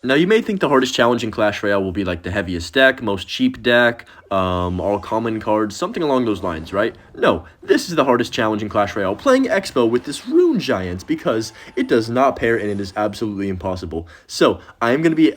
Now, you may think the hardest challenge in Clash Royale will be like the heaviest deck, most cheap deck, all common cards, something along those lines, right? No, this is the hardest challenge in Clash Royale, playing Xbow with this Rune Giant, because it does not pair and it is absolutely impossible. So, I am going to be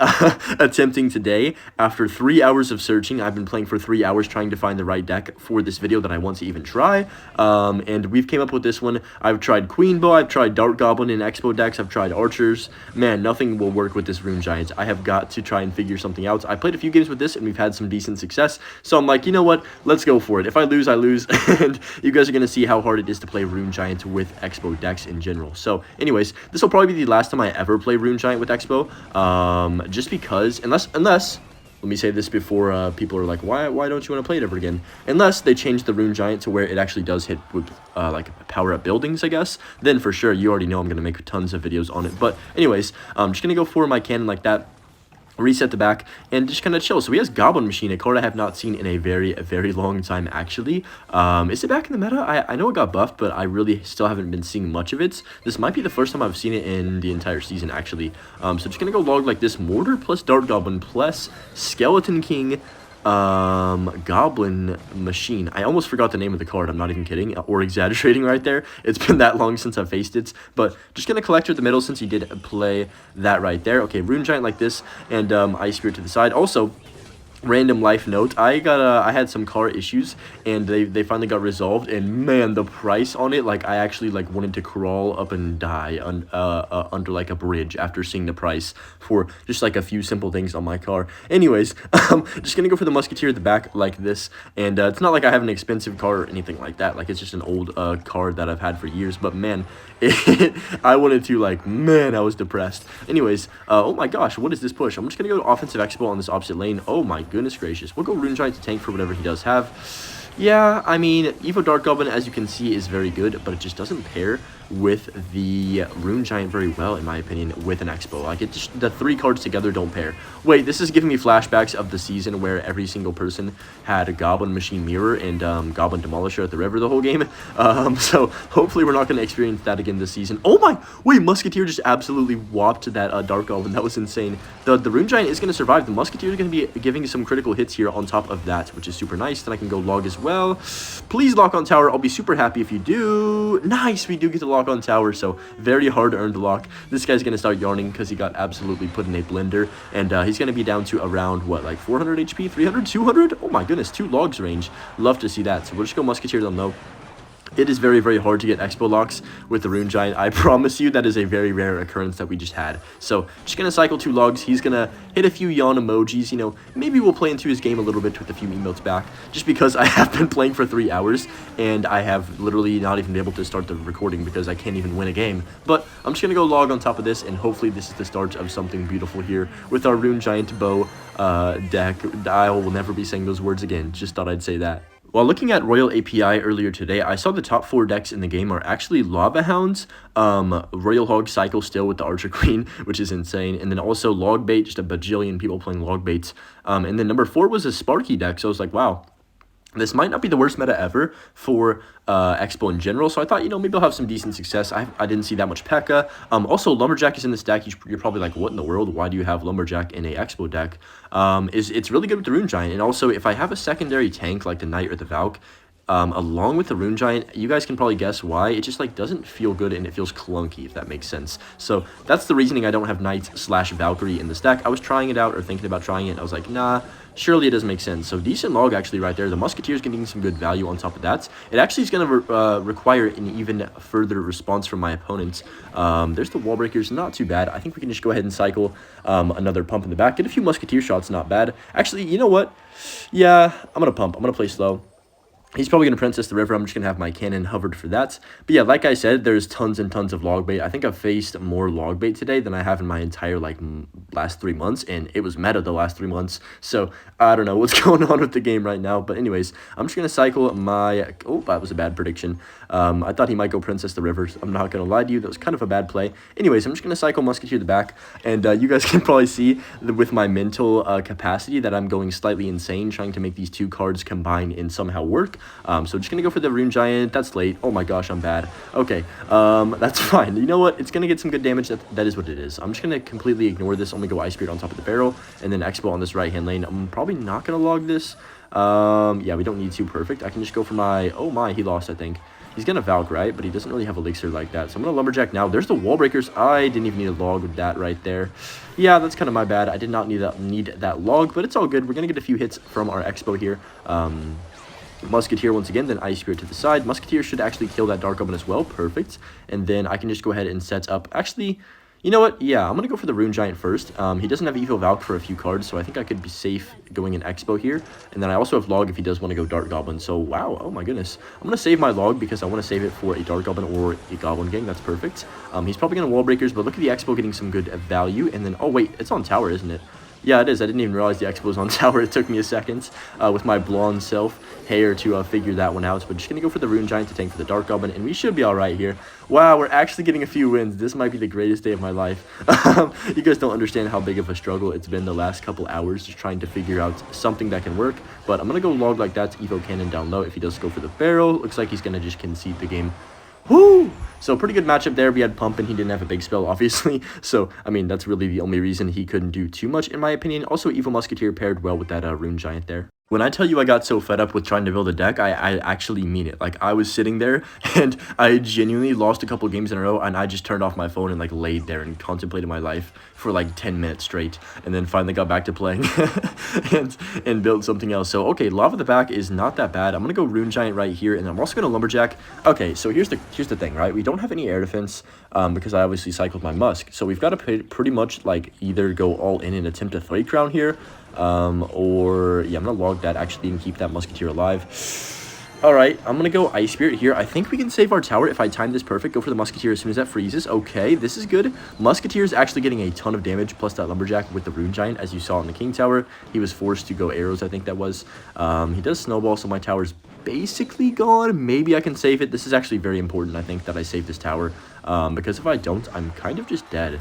attempting today, after 3 hours of searching. I've been playing for 3 hours trying to find the right deck for this video that I want to even try, and we've came up with this one. I've tried Queen Bow, I've tried Dart Goblin in Xbow decks, I've tried Archers. Man, nothing will work with this Rune Giant. I have got to try and figure something out. I played a few games with this and we've had some decent success, so I'm like, you know what, let's go for it. If I lose, I lose. And you guys are going to see how hard it is to play Rune Giant with Xbow decks in general. So anyways, this will probably be the last time I ever play Rune Giant with Xbow, just because, unless let me say this before people are like, why don't you want to play it ever again? Unless they change the Rune Giant to where it actually does hit with like power up buildings, I guess. Then for sure, you already know I'm going to make tons of videos on it. But anyways, I'm just going to go for my cannon like that, reset the back, and just kind of chill. So he has Goblin Machine, a card I have not seen in a very long time, actually. Is it back in the meta? I know it got buffed, but I really still haven't been seeing much of it. This might be the first time I've seen it in the entire season, actually. So just gonna go log like this: Mortar plus Dart Goblin plus Skeleton King, Goblin Machine. I almost forgot the name of the card. I'm not even kidding or exaggerating right there. It's been that long since I've faced it, but just gonna collect at the middle since he did play that right there. Okay, Rune Giant like this, and Ice Spirit to the side. Also, random life note, I had some car issues, and they finally got resolved, and man, the price on it, like, I actually like wanted to crawl up and die under like a bridge after seeing the price for just like a few simple things on my car. Anyways, just gonna go for the Musketeer at the back like this, and it's not like I have an expensive car or anything like that. Like, it's just an old car that I've had for years, but man, I wanted to, like, man, I was depressed. Anyways, oh my gosh, what is this push? I'm just gonna go to offensive Expo on this opposite lane. Oh my goodness gracious. We'll go Rune Giant to tank for whatever he does have. Yeah, I mean, Evo Dart Goblin, as you can see, is very good, but it just doesn't pair with the Rune Giant very well, in my opinion, with an Expo. Like, it just, the three cards together don't pair. Wait, this is giving me flashbacks of the season where every single person had a Goblin Machine Mirror and Goblin Demolisher at the river the whole game. So hopefully we're not going to experience that again this season. Oh my, wait, Musketeer just absolutely whopped that Dark Goblin. That was insane. The Rune Giant is going to survive. The Musketeer is going to be giving some critical hits here on top of that, which is super nice. Then I can go log as well. Please lock on tower. I'll be super happy if you do. Nice, we do get to lock on tower, so very hard to earn the lock. This guy's going to start yarning because he got absolutely put in a blender, and he's going to be down to around, what, like 400 HP, 300, 200? Oh my goodness, 2 logs range. Love to see that. So we'll just go Musketeer down low. It is very hard to get Expo locks with the Rune Giant. I promise you that is a very rare occurrence that we just had. So just going to cycle 2 logs. He's going to hit a few yawn emojis. You know, maybe we'll play into his game a little bit with a few emotes back, just because I have been playing for 3 hours and I have literally not even been able to start the recording because I can't even win a game. But I'm just going to go log on top of this, and hopefully this is the start of something beautiful here with our Rune Giant bow deck. I will never be saying those words again. Just thought I'd say that. While looking at Royal API earlier today, I saw the top 4 decks in the game are actually Lava Hounds, Royal Hog Cycle still with the Archer Queen, which is insane, and then also Log Bait, just a bajillion people playing Log Baits, and then number 4 was a Sparky deck, so I was like, wow. This might not be the worst meta ever for Expo in general, so I thought, you know, maybe I'll have some decent success. I didn't see that much P.E.K.K.A. Also, Lumberjack is in this deck. You're probably like, what in the world? Why do you have Lumberjack in a Expo deck? It's really good with the Rune Giant, and also, if I have a secondary tank like the Knight or the Valk, along with the Rune Giant, you guys can probably guess why. It just, like, doesn't feel good, and it feels clunky, if that makes sense. So that's the reasoning I don't have Knight/Valkyrie in this deck. I was trying it out, or thinking about trying it, and I was like, nah, surely it doesn't make sense. So decent log actually right there. The Musketeer is getting some good value on top of that. It actually is going to require an even further response from my opponent. There's the wall breakers, not too bad. I think we can just go ahead and cycle another pump in the back. Get a few Musketeer shots, not bad. Actually, you know what? Yeah, I'm going to pump. I'm going to play slow. He's probably going to Princess the River. I'm just going to have my cannon hovered for that. But yeah, like I said, there's tons and tons of log bait. I think I've faced more log bait today than I have in my entire, like, last 3 months. And it was meta the last 3 months. So, I don't know what's going on with the game right now. But anyways, I'm just going to cycle my... Oh, that was a bad prediction. I thought he might go Princess the River. I'm not going to lie to you. That was kind of a bad play. Anyways, I'm just going to cycle Musketeer the back. And you guys can probably see with my mental capacity that I'm going slightly insane trying to make these 2 cards combine and somehow work. So just gonna go for the Rune Giant. That's late. Oh my gosh, I'm bad. Okay, that's fine. You know what? It's gonna get some good damage. That is what it is. I'm just gonna completely ignore this. Only go Ice Spirit on top of the barrel, and then Xbow on this right-hand lane. I'm probably not gonna log this. Yeah, we don't need to. Perfect. I can just go for my... Oh my, he lost, I think. He's gonna Valk, right? But he doesn't really have Elixir like that. So I'm gonna Lumberjack now. There's the Wall Breakers. I didn't even need a log with that right there. Yeah, that's kind of my bad. I did not need that log, but it's all good. We're gonna get a few hits from our Xbow here. Musketeer once again, then Ice Spirit to the side. Musketeer should actually kill that Dark Goblin as well. Perfect. And then I can just go ahead and set up... Actually... You know what? Yeah, I'm going to go for the Rune Giant first. He doesn't have Evo Valk for a few cards, so I think I could be safe going in Xbow here. And then I also have Log if he does want to go Dark Goblin. So, wow. Oh, my goodness. I'm going to save my Log because I want to save it for a Dark Goblin or a Goblin Gang. That's perfect. He's probably going to Wall Breakers, but look at the Xbow getting some good value. And then, oh, wait. It's on tower, isn't it? Yeah, it is. I didn't even realize the Xbow was on tower. It took me a second with my blonde self hair to figure that one out. But just going to go for the Rune Giant to tank for the Dark Goblin, and we should be all right here. Wow, we're actually getting a few wins. This might be the greatest day of my life. You guys don't understand how big of a struggle it's been the last couple hours just trying to figure out something that can work. But I'm going to go Log like that to Evo Cannon down low. If he does go for the barrel, looks like he's going to just concede the game. Woo! So pretty good matchup there. We had Pump and he didn't have a big spell, obviously. So, I mean, that's really the only reason he couldn't do too much, in my opinion. Also, Evil Musketeer paired well with that Rune Giant there. When I tell you I got so fed up with trying to build a deck, I actually mean it. Like, I was sitting there, and I genuinely lost a couple games in a row, and I just turned off my phone and, like, laid there and contemplated my life for, like, 10 minutes straight, and then finally got back to playing and built something else. So, okay, Lava the back is not that bad. I'm going to go Rune Giant right here, and I'm also going to Lumberjack. Okay, so here's the thing, right? We don't have any air defense because I obviously cycled my Musk. So we've got to pretty much, like, either go all in and attempt a 3 crown here, or yeah, I'm gonna log that actually and keep that Musketeer alive. All right, I'm gonna go Ice Spirit here. I think we can save our tower if I time this perfect. Go for the Musketeer as soon as that freezes. Okay, this is good. Musketeer is actually getting a ton of damage, plus that Lumberjack with the Rune Giant, as you saw in the King Tower. He was forced to go arrows, I think that was. He does Snowball, so my tower's basically gone. Maybe I can save it. This is actually very important, I think, that I save this tower, because if I don't, I'm kind of just dead.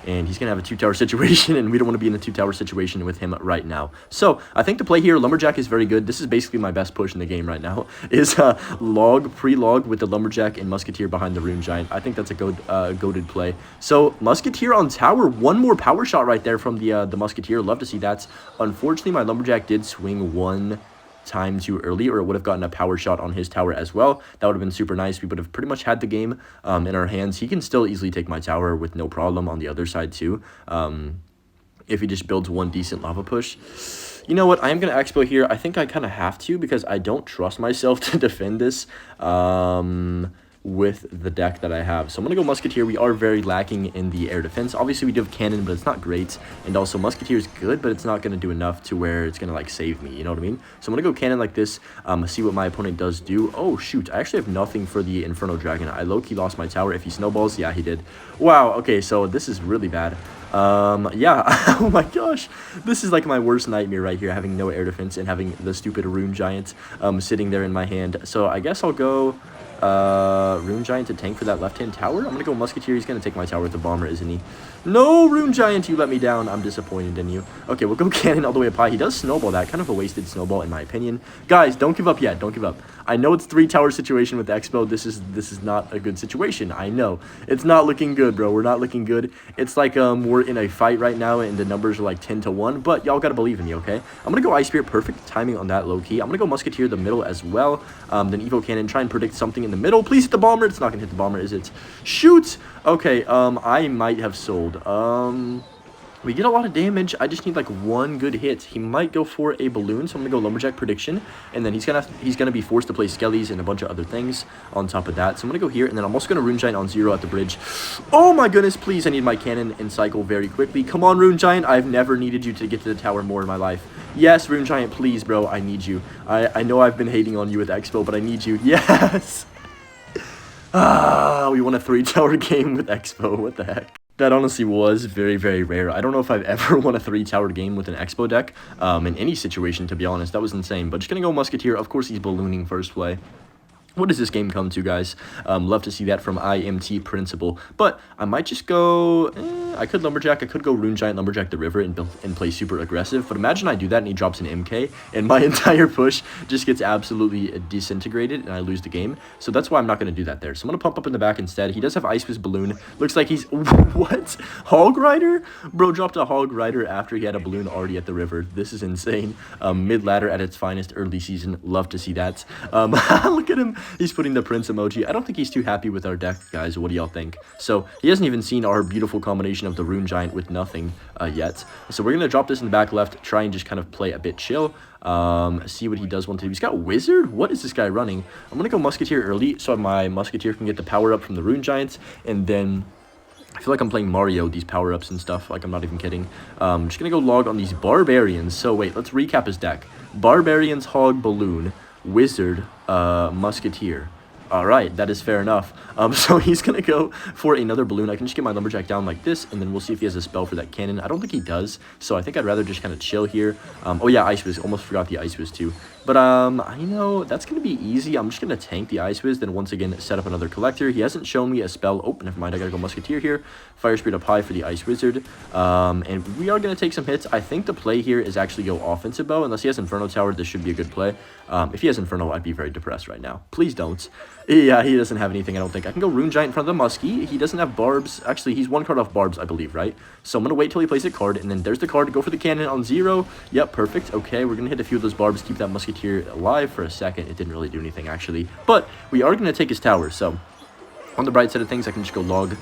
And he's going to have a 2-tower situation, and we don't want to be in a 2-tower situation with him right now. So, I think the play here, Lumberjack is very good. This is basically my best push in the game right now, is pre-log with the Lumberjack and Musketeer behind the Rune Giant. I think that's a goated play. So, Musketeer on tower, one more power shot right there from the Musketeer. Love to see that. Unfortunately, my Lumberjack did swing one time too early, or it would have gotten a power shot on his tower as well. That would have been super nice. We would have pretty much had the game in our hands. He can still easily take my tower with no problem on the other side too, if he just builds one decent lava push. You know what? I am going to Expo here. I think I kind of have to because I don't trust myself to defend this with the deck that I have. So I'm going to go Musketeer. We are very lacking in the air defense. Obviously, we do have Cannon, but it's not great. And also, Musketeer is good, but it's not going to do enough to where it's going to, like, save me. You know what I mean? So I'm going to go Cannon like this, see what my opponent does do. Oh, shoot. I actually have nothing for the Inferno Dragon. I low-key lost my tower. If he snowballs, yeah, he did. Wow, okay, so this is really bad. Yeah, oh my gosh, this is like my worst nightmare right here, having no air defense and having the stupid Rune Giant sitting there in my hand. So I guess I'll go Rune Giant to tank for that left-hand tower. I'm gonna go Musketeer. He's gonna take my tower with the bomber, isn't he? No, Rune Giant, you let me down. I'm disappointed in you. Okay, we'll go Cannon all the way up high. He does snowball that. Kind of a wasted snowball in my opinion. Guys, don't give up yet. Don't give up. I know it's 3-tower situation with Expo. This is not a good situation. I know. It's not looking good, bro. We're not looking good. It's like we're in a fight right now and the numbers are like 10-1, but y'all gotta believe in me, okay? I'm gonna go Ice Spirit. Perfect timing on that low key. I'm gonna go Musketeer the middle as well. Then Evo Cannon, try and predict something in the middle. Please hit the bomber. It's not gonna hit the bomber, is it? Shoot! Okay, I might have sold. We get a lot of damage. I just need like one good hit. He might go for a balloon, so I'm gonna go Lumberjack prediction, and then he's gonna be forced to play Skellies and a bunch of other things on top of that. So I'm gonna go here, and then I'm also gonna Rune Giant on 0 at the bridge. Oh my goodness, please! I need my cannon and cycle very quickly. Come on, Rune Giant! I've never needed you to get to the tower more in my life. Yes, Rune Giant, please, bro. I need you. I know I've been hating on you with Expo, but I need you. Yes. We won a 3-tower game with Expo. What the heck? That honestly was very, very rare. I don't know if I've ever won a 3-tower game with an Expo deck in any situation, to be honest. That was insane. But just going to go Musketeer. Of course, he's ballooning first play. What does this game come to, guys? Love to see that from IMT Principal. But I might just go... I could Lumberjack. I could go Rune Giant, Lumberjack the River, and play super aggressive. But imagine I do that and he drops an MK, and my entire push just gets absolutely disintegrated, and I lose the game. So that's why I'm not going to do that there. So I'm going to pump up in the back instead. He does have Ice Fist Balloon. Looks like he's... What? Hog Rider? Bro dropped a Hog Rider after he had a balloon already at the river. This is insane. Mid-ladder at its finest, early season. Love to see that. Look at him. He's putting the Prince emoji. I don't think he's too happy with our deck, guys. What do y'all think? So he hasn't even seen our beautiful combination of the Rune Giant with nothing yet. So we're going to drop this in the back left, try and just kind of play a bit chill. See what he does want to do. He's got Wizard? What is this guy running? I'm going to go Musketeer early so my Musketeer can get the power up from the Rune Giants, and then... I feel like I'm playing Mario, these power-ups and stuff. Like, I'm not even kidding. I'm just going to go log on these Barbarians. So, wait, let's recap his deck. Barbarians, Hog, Balloon, Wizard, Musketeer. Alright, that is fair enough. So he's going to go for another balloon. I can just get my Lumberjack down like this, and then we'll see if he has a spell for that cannon. I don't think he does, so I think I'd rather just kind of chill here. Oh yeah, Ice Wiz. Almost forgot the Ice Wiz too. But, I know that's going to be easy. I'm just going to tank the Ice Wiz, then once again set up another Collector. He hasn't shown me a spell. Oh, never mind. I got to go Musketeer here. Fire Speed up high for the Ice Wizard. And we are going to take some hits. I think the play here is actually go Offensive Bow. Unless he has Inferno Tower, this should be a good play. If he has Inferno, I'd be very depressed right now. Please don't. Yeah, he doesn't have anything, I don't think. I can go Rune Giant in front of the Muskie. He doesn't have Barbs. Actually, he's one card off Barbs, I believe, right? So I'm going to wait till he plays a card, and then there's the card. Go for the cannon on 0. Yep, perfect. Okay, we're going to hit a few of those Barbs, keep that Musketeer alive for a second. It didn't really do anything, actually. But we are going to take his tower, so... On the bright side of things, I can just go log,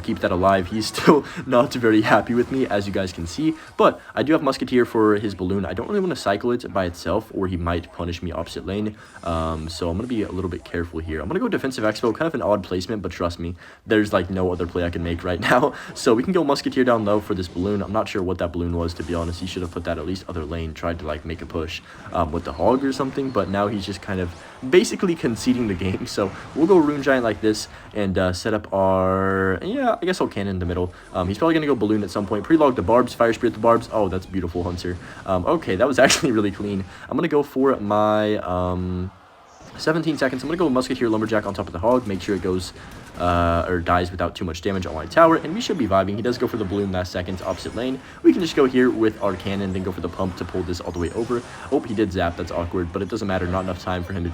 keep that alive. He's still not very happy with me, as you guys can see. But I do have Musketeer for his balloon. I don't really want to cycle it by itself, or he might punish me opposite lane. So I'm going to be a little bit careful here. I'm going to go Defensive Expo, kind of an odd placement, but trust me, there's like no other play I can make right now. So we can go Musketeer down low for this balloon. I'm not sure what that balloon was, to be honest. He should have put that at least other lane, tried to like make a push with the Hog or something. But now he's just kind of basically conceding the game. So we'll go Rune Giant like this and set up our, yeah, I guess I'll cannon in the middle. He's probably going to go balloon at some point. Pre-log the Barbs, Fire Spirit the Barbs. Oh, that's beautiful, Hunter. Okay, that was actually really clean. I'm going to go for my 17 seconds. I'm going to go Musketeer Lumberjack on top of the Hog. Make sure it goes or dies without too much damage on my tower, and we should be vibing. He does go for the balloon last second, opposite lane. We can just go here with our cannon, then go for the pump to pull this all the way over. Oh, he did zap. That's awkward, but it doesn't matter. Not enough time for him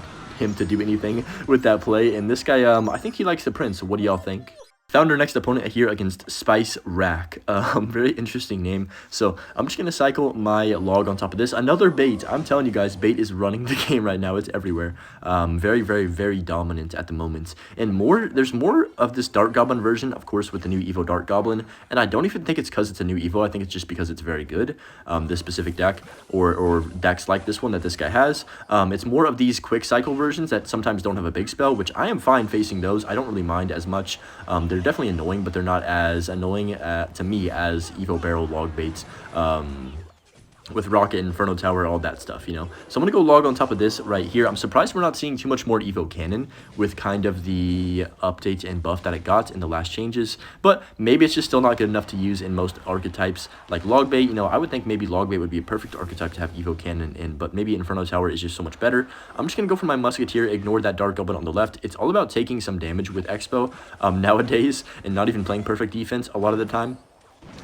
to do anything with that play. And this guy, I think he likes the Prince. What do y'all think? Found our next opponent here against Spice Rack. Very interesting name. So I'm just going to cycle my log on top of this. Another bait. I'm telling you guys, bait is running the game right now. It's everywhere. Very, very, very dominant at the moment. And there's more of this Dart Goblin version, of course, with the new Evo Dart Goblin. And I don't even think it's because it's a new Evo. I think it's just because it's very good. This specific deck, or decks like this one that this guy has. It's more of these quick cycle versions that sometimes don't have a big spell, which I am fine facing those. I don't really mind as much. They're definitely annoying, but they're not as annoying to me as Evo Barrel log baits. With Rocket, Inferno Tower, all that stuff, you know. So I'm going to go log on top of this right here. I'm surprised we're not seeing too much more Evo Cannon with kind of the updates and buff that it got in the last changes. But maybe it's just still not good enough to use in most archetypes like log bait. You know, I would think maybe log bait would be a perfect archetype to have Evo Cannon in, but maybe Inferno Tower is just so much better. I'm just going to go for my Musketeer, ignore that Dark Goblin on the left. It's all about taking some damage with Expo nowadays and not even playing perfect defense a lot of the time.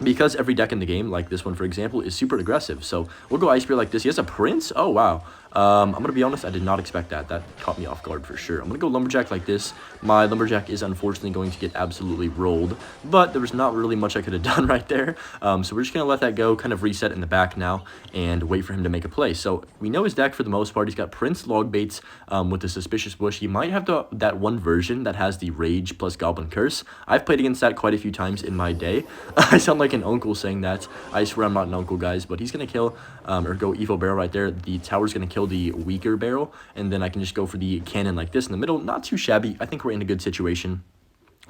Because every deck in the game, like this one, for example, is super aggressive. So we'll go Ice Spear like this. He has a Prince? Oh, wow. I'm going to be honest, I did not expect that. That caught me off guard for sure. I'm going to go Lumberjack like this. My Lumberjack is unfortunately going to get absolutely rolled, but there was not really much I could have done right there. So we're just going to let that go, kind of reset in the back now, and wait for him to make a play. So we know his deck for the most part. He's got Prince log baits with the Suspicious Bush. He might have that one version that has the Rage plus Goblin Curse. I've played against that quite a few times in my day. I sound like an uncle saying that. I swear I'm not an uncle, guys, but he's going to kill or go Evo Barrel right there. The tower's going to kill the weaker barrel, and then I can just go for the cannon like this in the middle. Not too shabby. I think we're in a good situation.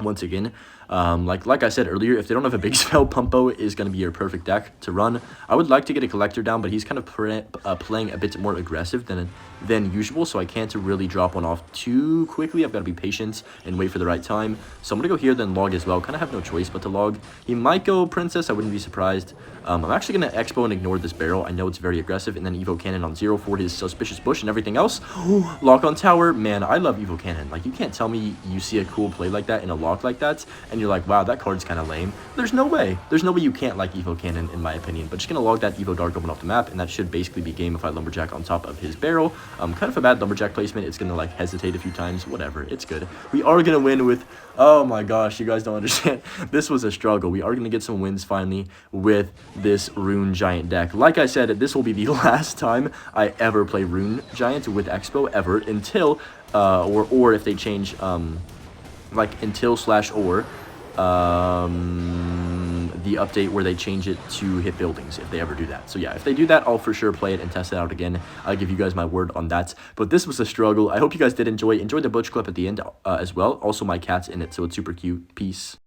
Once again, like I said earlier, if they don't have a big spell, Pumpo is going to be your perfect deck to run. I would like to get a Collector down, but he's kind of playing a bit more aggressive than than usual, so I can't really drop one off too quickly. I've got to be patient and wait for the right time. So I'm going to go here, then log as well. Kind of have no choice but to log. He might go Princess. I wouldn't be surprised. I'm actually going to Expo and ignore this barrel. I know it's very aggressive. And then Evo Cannon on 0 for his Suspicious Bush and everything else. Lock on tower. Man, I love Evo Cannon. Like, you can't tell me you see a cool play like that in a lock like that, and you're like, wow, that card's kind of lame. There's no way. There's no way you can't like Evo Cannon, in my opinion. But just going to log that Evo Dart going off the map, and that should basically be game if I Lumberjack on top of his barrel. Kind of a bad Lumberjack placement. It's going to, like, hesitate a few times. Whatever. It's good. We are going to win with... Oh my gosh, you guys don't understand. This was a struggle. We are going to get some wins finally with this Rune Giant deck. Like I said, this will be the last time I ever play Rune Giant with Expo ever until, or if they change, like until /or, the update where they change it to hit buildings, if they ever do that. So yeah, if they do that, I'll for sure play it and test it out again. I'll give you guys my word on that. But this was a struggle. I hope you guys did enjoy the Butch clip at the end as well. Also, my cat's in it, so it's super cute. Peace.